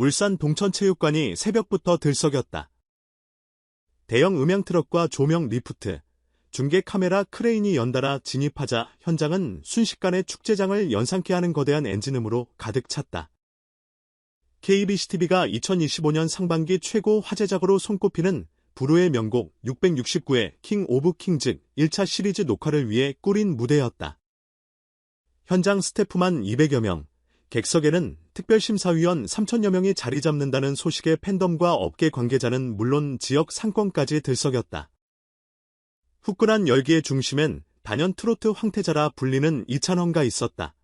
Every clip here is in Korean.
울산 동천체육관이 새벽부터 들썩였다. 대형 음향트럭과 조명 리프트, 중계 카메라 크레인이 연달아 진입하자 현장은 순식간에 축제장을 연상케 하는 거대한 엔진음으로 가득 찼다. KBCTV가 2025년 상반기 최고 화제작으로 손꼽히는 불후의 명곡 669의 킹 오브 킹즈 1차 시리즈 녹화를 위해 꾸린 무대였다. 현장 스태프만 200여 명, 객석에는 특별심사위원 3,000여 명이 자리 잡는다는 소식에 팬덤과 업계 관계자는 물론 지역 상권까지 들썩였다. 후끈한 열기의 중심엔 단연 트로트 황태자라 불리는 이찬원가 있었다.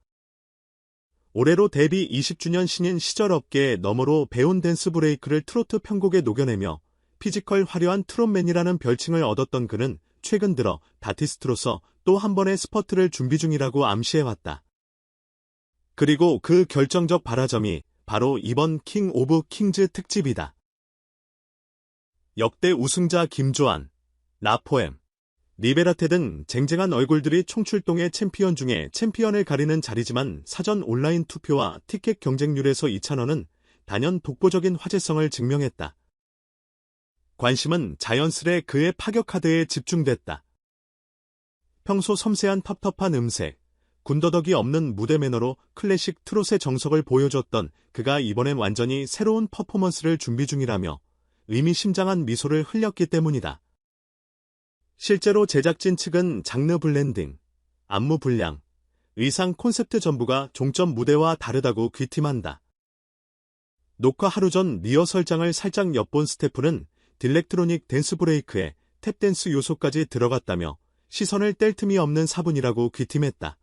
올해로 데뷔 20주년 신인 시절 업계의 너머로 배운 댄스 브레이크를 트로트 편곡에 녹여내며 피지컬 화려한 트롯맨이라는 별칭을 얻었던 그는 최근 들어 다티스트로서 또 한 번의 스퍼트를 준비 중이라고 암시해왔다. 그리고 그 결정적 발화점이 바로 이번 킹 오브 킹즈 특집이다. 역대 우승자 김조한, 라포엠, 리베라테 등 쟁쟁한 얼굴들이 총출동해 챔피언 중에 챔피언을 가리는 자리지만 사전 온라인 투표와 티켓 경쟁률에서 이찬원은 단연 독보적인 화제성을 증명했다. 관심은 자연스레 그의 파격 카드에 집중됐다. 평소 섬세한 텁텁한 음색, 군더더기 없는 무대 매너로 클래식 트롯의 정석을 보여줬던 그가 이번엔 완전히 새로운 퍼포먼스를 준비 중이라며 의미심장한 미소를 흘렸기 때문이다. 실제로 제작진 측은 장르 블렌딩, 안무 분량, 의상 콘셉트 전부가 종점 무대와 다르다고 귀띔한다. 녹화 하루 전 리허설장을 살짝 엿본 스태프는 딜렉트로닉 댄스 브레이크에 탭댄스 요소까지 들어갔다며 시선을 뗄 틈이 없는 사분이라고 귀띔했다.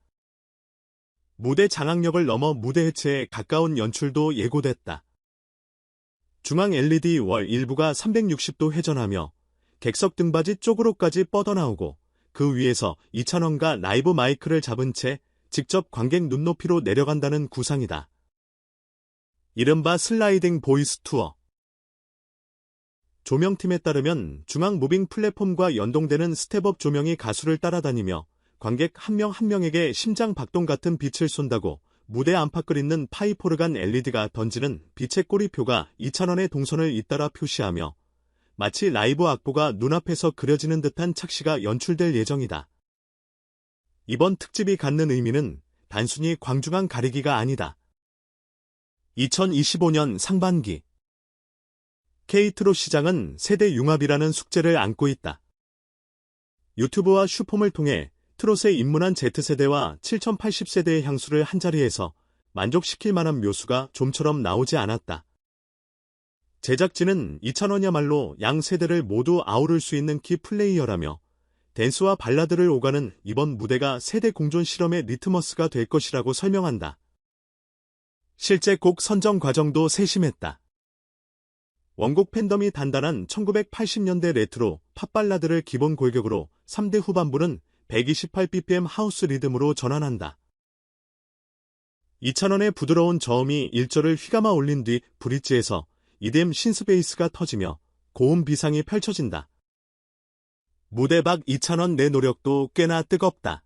무대 장악력을 넘어 무대 해체에 가까운 연출도 예고됐다. 중앙 LED 월 일부가 360도 회전하며 객석 등받이 쪽으로까지 뻗어나오고 그 위에서 이찬원과 라이브 마이크를 잡은 채 직접 관객 눈높이로 내려간다는 구상이다. 이른바 슬라이딩 보이스 투어. 조명팀에 따르면 중앙 무빙 플랫폼과 연동되는 스텝업 조명이 가수를 따라다니며 관객 한 명 한 명에게 심장 박동 같은 빛을 쏜다고 무대 안팎을 잇는 파이포르간 LED가 던지는 빛의 꼬리표가 이찬원의 동선을 잇따라 표시하며 마치 라이브 악보가 눈앞에서 그려지는 듯한 착시가 연출될 예정이다. 이번 특집이 갖는 의미는 단순히 광중왕 가리기가 아니다. 2025년 상반기 K-트롯 시장은 세대 융합이라는 숙제를 안고 있다. 유튜브와 슈폼을 통해 트롯에 입문한 Z세대와 7080세대의 향수를 한자리에서 만족시킬 만한 묘수가 좀처럼 나오지 않았다. 제작진은 이찬원이야말로 양 세대를 모두 아우를 수 있는 키 플레이어라며 댄스와 발라드를 오가는 이번 무대가 세대 공존 실험의 리트머스가 될 것이라고 설명한다. 실제 곡 선정 과정도 세심했다. 원곡 팬덤이 단단한 1980년대 레트로 팝발라드를 기본 골격으로 3대 후반부는 128bpm 하우스 리듬으로 전환한다. 이찬원의 부드러운 저음이 1절을 휘감아 올린 뒤 브릿지에서 EDM 신스베이스가 터지며 고음 비상이 펼쳐진다. 무대 밖 이찬원 내 노력도 꽤나 뜨겁다.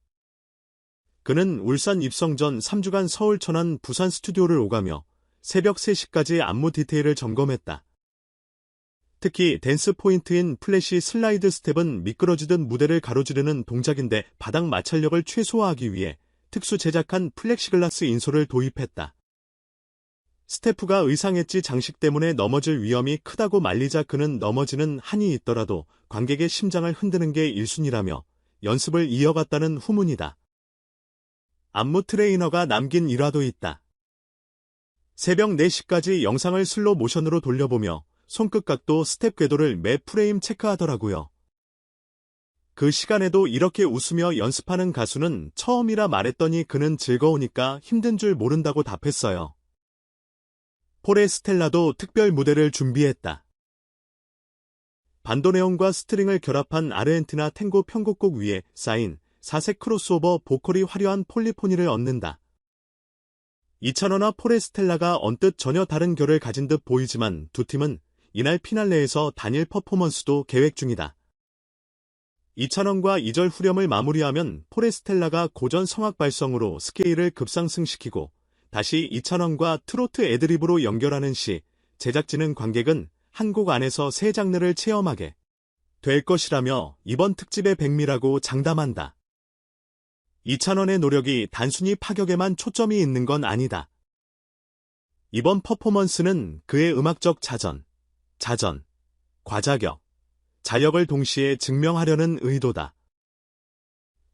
그는 울산 입성 전 3주간 서울 천안 부산 스튜디오를 오가며 새벽 3시까지 안무 디테일을 점검했다. 특히 댄스 포인트인 플래시 슬라이드 스텝은 미끄러지듯 무대를 가로지르는 동작인데 바닥 마찰력을 최소화하기 위해 특수 제작한 플렉시글라스 인솔을 도입했다. 스태프가 의상 엣지 장식 때문에 넘어질 위험이 크다고 말리자 그는 넘어지는 한이 있더라도 관객의 심장을 흔드는 게 1순위라며 연습을 이어갔다는 후문이다. 안무 트레이너가 남긴 일화도 있다. 새벽 4시까지 영상을 슬로 모션으로 돌려보며 손끝 각도 스텝 궤도를 매 프레임 체크하더라고요. 그 시간에도 이렇게 웃으며 연습하는 가수는 처음이라 말했더니 그는 즐거우니까 힘든 줄 모른다고 답했어요. 포레스텔라도 특별 무대를 준비했다. 반도네온과 스트링을 결합한 아르헨티나 탱고 편곡곡 위에 쌓인 4색 크로스오버 보컬이 화려한 폴리포니를 얻는다. 이찬원과 포레스텔라가 언뜻 전혀 다른 결을 가진 듯 보이지만 두 팀은 이날 피날레에서 단일 퍼포먼스도 계획 중이다. 이찬원과 2절 후렴을 마무리하면 포레스텔라가 고전 성악 발성으로 스케일을 급상승시키고 다시 이찬원과 트로트 애드립으로 연결하는 시 제작진은 관객은 한 곡 안에서 세 장르를 체험하게 될 것이라며 이번 특집의 백미라고 장담한다. 이찬원의 노력이 단순히 파격에만 초점이 있는 건 아니다. 이번 퍼포먼스는 그의 음악적 자전, 과자격, 자력을 동시에 증명하려는 의도다.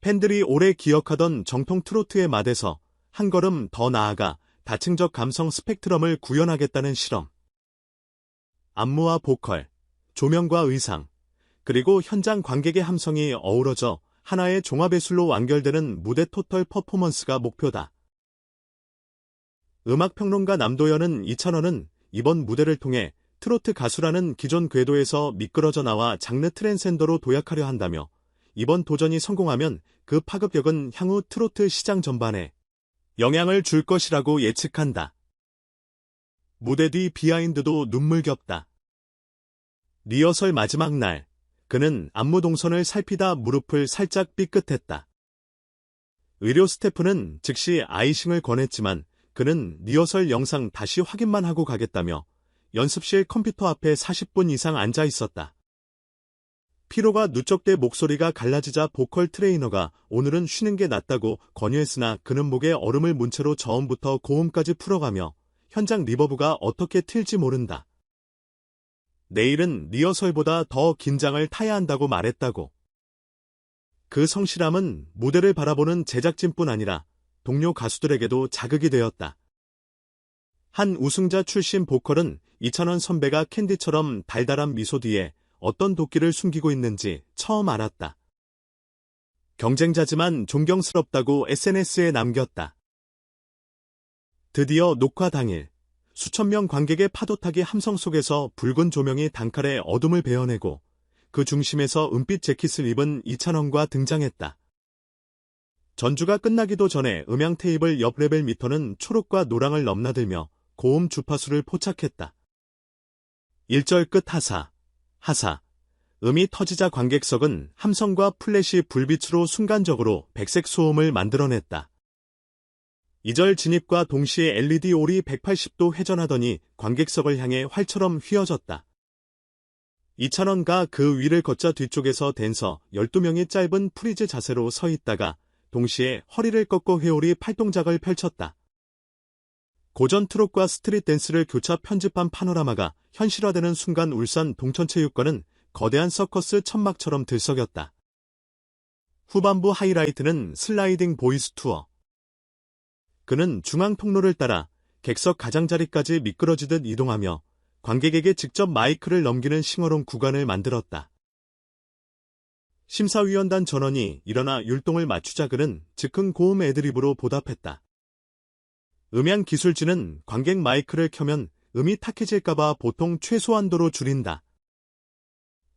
팬들이 오래 기억하던 정통 트로트의 맛에서 한 걸음 더 나아가 다층적 감성 스펙트럼을 구현하겠다는 실험. 안무와 보컬, 조명과 의상, 그리고 현장 관객의 함성이 어우러져 하나의 종합예술로 완결되는 무대 토털 퍼포먼스가 목표다. 음악평론가 남도현은 이찬원은 이번 무대를 통해 트로트 가수라는 기존 궤도에서 미끄러져 나와 장르 트랜센더로 도약하려 한다며 이번 도전이 성공하면 그 파급력은 향후 트로트 시장 전반에 영향을 줄 것이라고 예측한다. 무대 뒤 비하인드도 눈물겹다. 리허설 마지막 날, 그는 안무 동선을 살피다 무릎을 살짝 삐끗했다. 의료 스태프는 즉시 아이싱을 권했지만 그는 리허설 영상 다시 확인만 하고 가겠다며 연습실 컴퓨터 앞에 40분 이상 앉아 있었다. 피로가 누적돼 목소리가 갈라지자 보컬 트레이너가 오늘은 쉬는 게 낫다고 권유했으나 그는 목에 얼음을 문 채로 저음부터 고음까지 풀어가며 현장 리버브가 어떻게 튈지 모른다. 내일은 리허설보다 더 긴장을 타야 한다고 말했다고. 그 성실함은 무대를 바라보는 제작진뿐 아니라 동료 가수들에게도 자극이 되었다. 한 우승자 출신 보컬은 이찬원 선배가 캔디처럼 달달한 미소 뒤에 어떤 도끼를 숨기고 있는지 처음 알았다. 경쟁자지만 존경스럽다고 SNS에 남겼다. 드디어 녹화 당일, 수천 명 관객의 파도타기 함성 속에서 붉은 조명이 단칼에 어둠을 베어내고 그 중심에서 은빛 재킷을 입은 이찬원과 등장했다. 전주가 끝나기도 전에 음향 테이블 옆 레벨 미터는 초록과 노랑을 넘나들며 고음 주파수를 포착했다. 1절 끝 하사, 음이 터지자 관객석은 함성과 플래시 불빛으로 순간적으로 백색 소음을 만들어냈다. 2절 진입과 동시에 LED 올이 180도 회전하더니 관객석을 향해 활처럼 휘어졌다. 이찬원과 그 위를 걷자 뒤쪽에서 댄서 12명이 짧은 프리즈 자세로 서 있다가 동시에 허리를 꺾고 회오리 팔동작을 펼쳤다. 고전 트롯과 스트릿 댄스를 교차 편집한 파노라마가 현실화되는 순간 울산 동천체육관은 거대한 서커스 천막처럼 들썩였다. 후반부 하이라이트는 슬라이딩 보이스 투어. 그는 중앙 통로를 따라 객석 가장자리까지 미끄러지듯 이동하며 관객에게 직접 마이크를 넘기는 싱어롱 구간을 만들었다. 심사위원단 전원이 일어나 율동을 맞추자 그는 즉흥 고음 애드립으로 보답했다. 음향 기술진은 관객 마이크를 켜면 음이 탁해질까봐 보통 최소한도로 줄인다.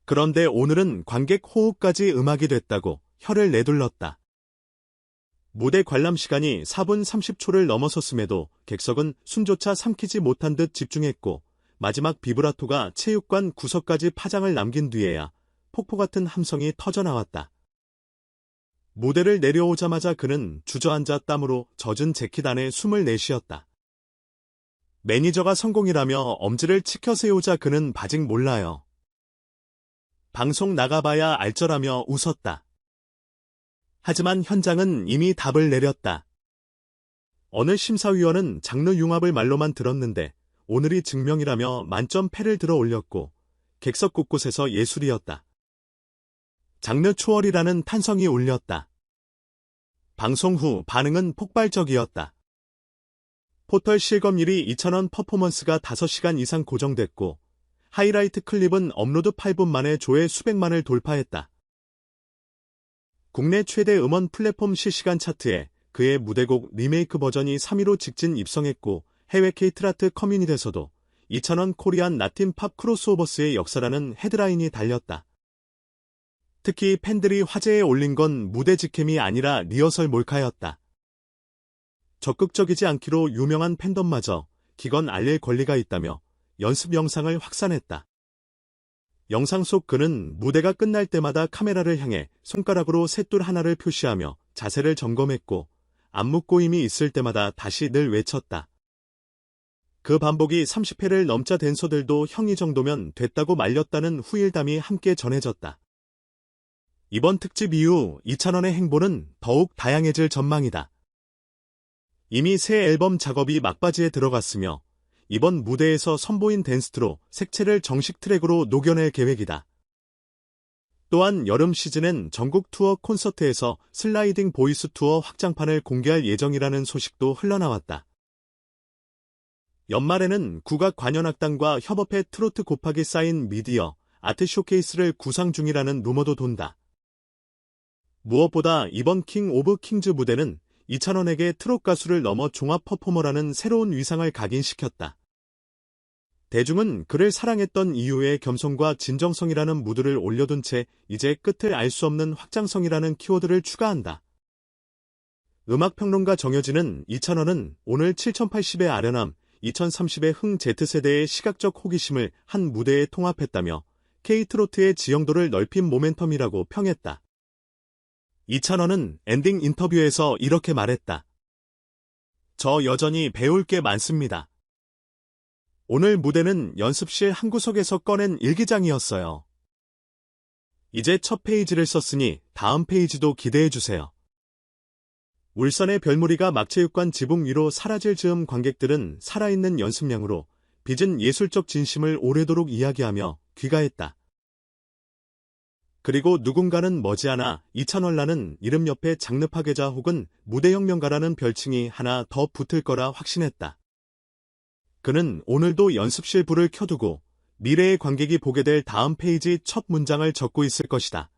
그런데 오늘은 관객 호흡까지 음악이 됐다고 혀를 내둘렀다. 무대 관람 시간이 4분 30초를 넘어섰음에도 객석은 숨조차 삼키지 못한 듯 집중했고 마지막 비브라토가 체육관 구석까지 파장을 남긴 뒤에야 폭포 같은 함성이 터져나왔다. 무대를 내려오자마자 그는 주저앉아 땀으로 젖은 재킷 안에 숨을 내쉬었다. 매니저가 성공이라며 엄지를 치켜 세우자 그는 아직 몰라요. 방송 나가봐야 알쩌라며 웃었다. 하지만 현장은 이미 답을 내렸다. 어느 심사위원은 장르 융합을 말로만 들었는데 오늘이 증명이라며 만점 패를 들어 올렸고 객석 곳곳에서 예술이었다. 장르 초월이라는 탄성이 울렸다. 방송 후 반응은 폭발적이었다. 포털 실검1위 이찬원 퍼포먼스가 5시간 이상 고정됐고 하이라이트 클립은 업로드 8분 만에 조회 수백만을 돌파했다. 국내 최대 음원 플랫폼 실시간 차트에 그의 무대곡 리메이크 버전이 3위로 직진 입성했고 해외 K트라트 커뮤니티에서도 이찬원 코리안 라틴 팝 크로스오버스의 역사라는 헤드라인이 달렸다. 특히 팬들이 화제에 올린 건 무대 직캠이 아니라 리허설 몰카였다. 적극적이지 않기로 유명한 팬덤마저 기건 알릴 권리가 있다며 연습 영상을 확산했다. 영상 속 그는 무대가 끝날 때마다 카메라를 향해 손가락으로 셋둘 하나를 표시하며 자세를 점검했고 안무 꼬임이 있을 때마다 다시 늘 외쳤다. 그 반복이 30회를 넘자 댄서들도 형이 정도면 됐다고 말렸다는 후일담이 함께 전해졌다. 이번 특집 이후 이찬원의 행보는 더욱 다양해질 전망이다. 이미 새 앨범 작업이 막바지에 들어갔으며 이번 무대에서 선보인 댄스트로 색채를 정식 트랙으로 녹여낼 계획이다. 또한 여름 시즌엔 전국 투어 콘서트에서 슬라이딩 보이스 투어 확장판을 공개할 예정이라는 소식도 흘러나왔다. 연말에는 국악관현악단과 협업해 트로트 곱하기 쌓인 미디어, 아트 쇼케이스를 구상 중이라는 루머도 돈다. 무엇보다 이번 킹 오브 킹즈 무대는 이찬원에게 트롯 가수를 넘어 종합 퍼포머라는 새로운 위상을 각인시켰다. 대중은 그를 사랑했던 이유의 겸손과 진정성이라는 무드를 올려둔 채 이제 끝을 알 수 없는 확장성이라는 키워드를 추가한다. 음악평론가 정여진은 이찬원은 오늘 7080의 아련함, 2030의 흥 Z세대의 시각적 호기심을 한 무대에 통합했다며 K트로트의 지형도를 넓힌 모멘텀이라고 평했다. 이찬원은 엔딩 인터뷰에서 이렇게 말했다. 저 여전히 배울 게 많습니다. 오늘 무대는 연습실 한 구석에서 꺼낸 일기장이었어요. 이제 첫 페이지를 썼으니 다음 페이지도 기대해주세요. 울산의 별무리가 막체육관 지붕 위로 사라질 즈음 관객들은 살아있는 연습량으로 빚은 예술적 진심을 오래도록 이야기하며 귀가했다. 그리고 누군가는 머지않아 이찬원라는 이름 옆에 장르 파괴자 혹은 무대혁명가라는 별칭이 하나 더 붙을 거라 확신했다. 그는 오늘도 연습실 불을 켜두고 미래의 관객이 보게 될 다음 페이지 첫 문장을 적고 있을 것이다.